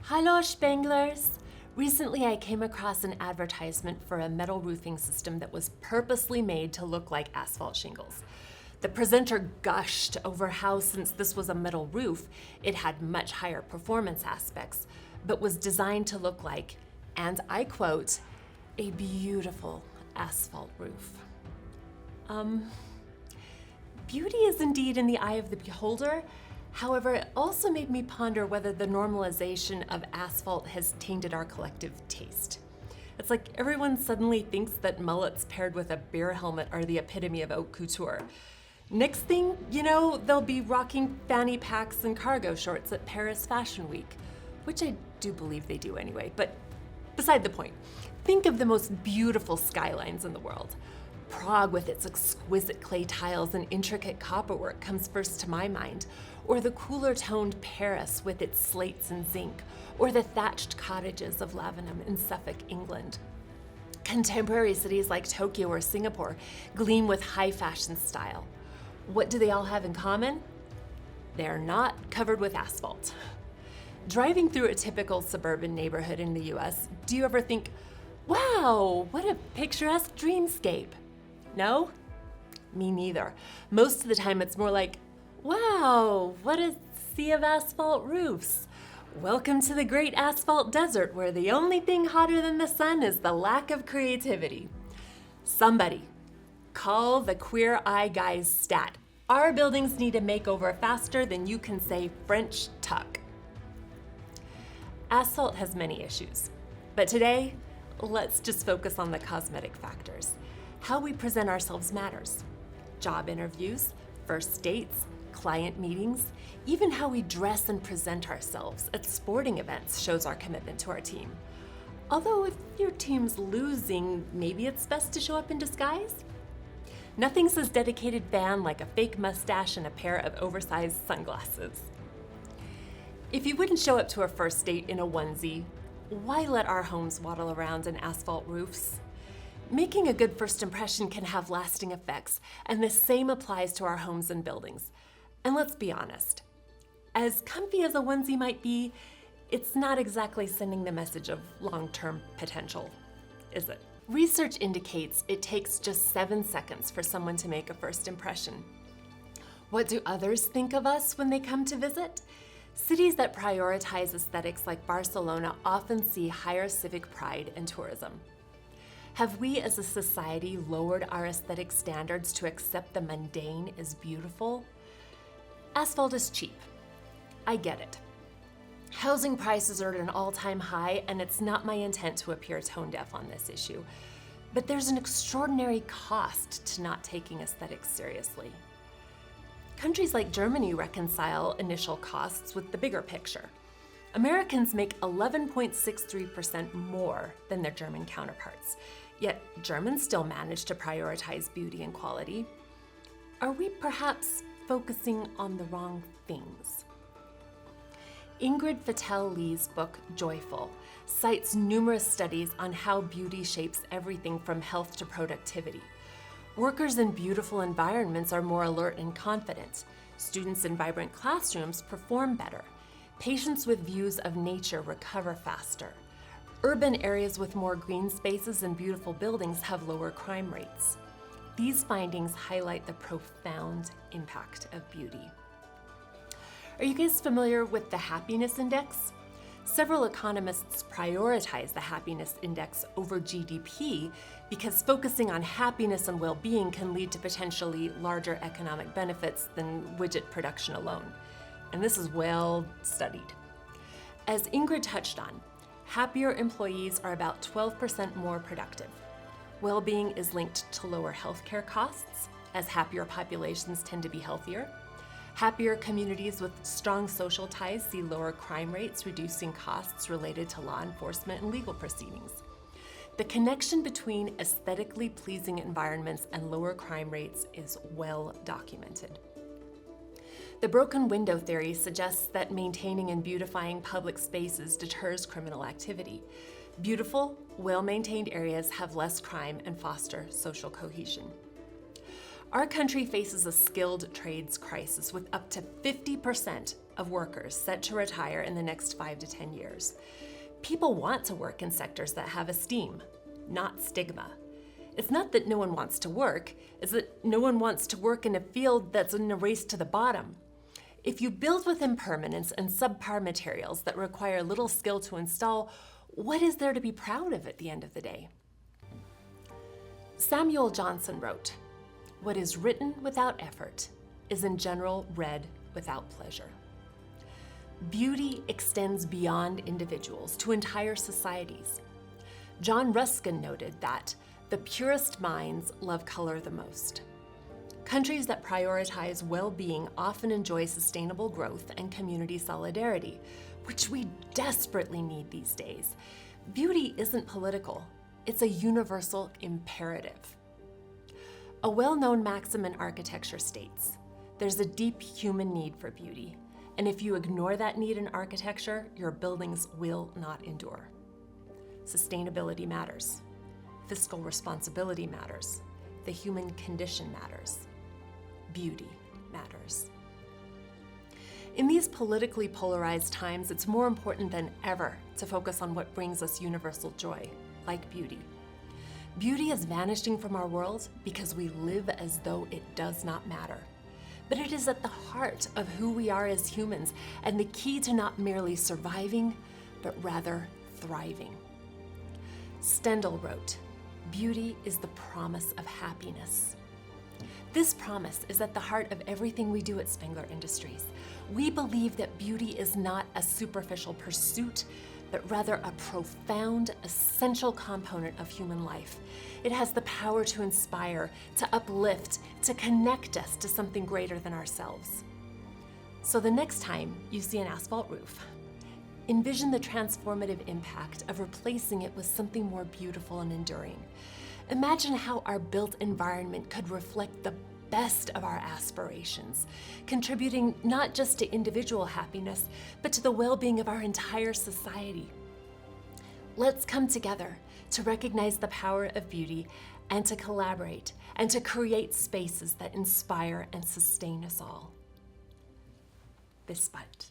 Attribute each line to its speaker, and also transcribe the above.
Speaker 1: Hallo Spanglers! Recently I came across an advertisement for a metal roofing system that was purposely made to look like asphalt shingles. The presenter gushed over how, since this was a metal roof, it had much higher performance aspects, but was designed to look like, and I quote, a beautiful asphalt roof. Beauty is indeed in the eye of the beholder. However, it also made me ponder whether the normalization of asphalt has tainted our collective taste. It's like everyone suddenly thinks that mullets paired with a beer helmet are the epitome of haute couture. Next thing you know, they'll be rocking fanny packs and cargo shorts at Paris Fashion Week, which I do believe they do anyway, but beside the point. Think of the most beautiful skylines in the world. Prague with its exquisite clay tiles and intricate copperwork comes first to my mind, or the cooler toned Paris with its slates and zinc, or the thatched cottages of Lavenham in Suffolk, England. Contemporary cities like Tokyo or Singapore gleam with high fashion style. What do they all have in common? They're not covered with asphalt. Driving through a typical suburban neighborhood in the US, do you ever think, wow, what a picturesque dreamscape? No? Me neither. Most of the time it's more like, wow, what a sea of asphalt roofs. Welcome to the great asphalt desert where the only thing hotter than the sun is the lack of creativity. Somebody, call the Queer Eye Guys stat. Our buildings need a makeover faster than you can say French tuck. Asphalt has many issues, but today, let's just focus on the cosmetic factors. How we present ourselves matters. Job interviews, first dates, client meetings, even how we dress and present ourselves at sporting events shows our commitment to our team. Although if your team's losing, maybe it's best to show up in disguise? Nothing says dedicated fan like a fake mustache and a pair of oversized sunglasses. If you wouldn't show up to a first date in a onesie, why let our homes waddle around in asphalt roofs? Making a good first impression can have lasting effects, and the same applies to our homes and buildings. And let's be honest, as comfy as a onesie might be, it's not exactly sending the message of long-term potential, is it? Research indicates it takes just 7 seconds for someone to make a first impression. What do others think of us when they come to visit? Cities that prioritize aesthetics like Barcelona often see higher civic pride and tourism. Have we as a society lowered our aesthetic standards to accept the mundane as beautiful? Asphalt is cheap. I get it. Housing prices are at an all-time high, and it's not my intent to appear tone-deaf on this issue. But there's an extraordinary cost to not taking aesthetics seriously. Countries like Germany reconcile initial costs with the bigger picture. Americans make 11.63% more than their German counterparts, yet Germans still manage to prioritize beauty and quality. Are we perhaps focusing on the wrong things? Ingrid Fattel-Lee's book, Joyful, cites numerous studies on how beauty shapes everything from health to productivity. Workers in beautiful environments are more alert and confident. Students in vibrant classrooms perform better. Patients with views of nature recover faster. Urban areas with more green spaces and beautiful buildings have lower crime rates. These findings highlight the profound impact of beauty. Are you guys familiar with the happiness index? Several economists prioritize the happiness index over GDP because focusing on happiness and well-being can lead to potentially larger economic benefits than widget production alone. And this is well studied. As Ingrid touched on, happier employees are about 12% more productive. Well-being is linked to lower healthcare costs, as happier populations tend to be healthier. Happier communities with strong social ties see lower crime rates, reducing costs related to law enforcement and legal proceedings. The connection between aesthetically pleasing environments and lower crime rates is well documented. The broken window theory suggests that maintaining and beautifying public spaces deters criminal activity. Beautiful, well-maintained areas have less crime and foster social cohesion. Our country faces a skilled trades crisis with up to 50% of workers set to retire in the next 5 to 10 years. People want to work in sectors that have esteem, not stigma. It's not that no one wants to work, it's that no one wants to work in a field that's in a race to the bottom. If you build with impermanence and subpar materials that require little skill to install, what is there to be proud of at the end of the day? Samuel Johnson wrote, "What is written without effort is in general read without pleasure." Beauty extends beyond individuals to entire societies. John Ruskin noted that the purest minds love color the most. Countries that prioritize well-being often enjoy sustainable growth and community solidarity, which we desperately need these days. Beauty isn't political, it's a universal imperative. A well-known maxim in architecture states, "There's a deep human need for beauty, and if you ignore that need in architecture, your buildings will not endure." Sustainability matters. Fiscal responsibility matters. The human condition matters. Beauty matters. In these politically polarized times, it's more important than ever to focus on what brings us universal joy, like beauty. Beauty is vanishing from our world because we live as though it does not matter. But it is at the heart of who we are as humans and the key to not merely surviving, but rather thriving. Stendhal wrote, "Beauty is the promise of happiness." This promise is at the heart of everything we do at Spengler Industries. We believe that beauty is not a superficial pursuit, but rather a profound, essential component of human life. It has the power to inspire, to uplift, to connect us to something greater than ourselves. So the next time you see an asphalt roof, envision the transformative impact of replacing it with something more beautiful and enduring. Imagine how our built environment could reflect the best of our aspirations, contributing not just to individual happiness, but to the well-being of our entire society. Let's come together to recognize the power of beauty and to collaborate and to create spaces that inspire and sustain us all. Bis bald.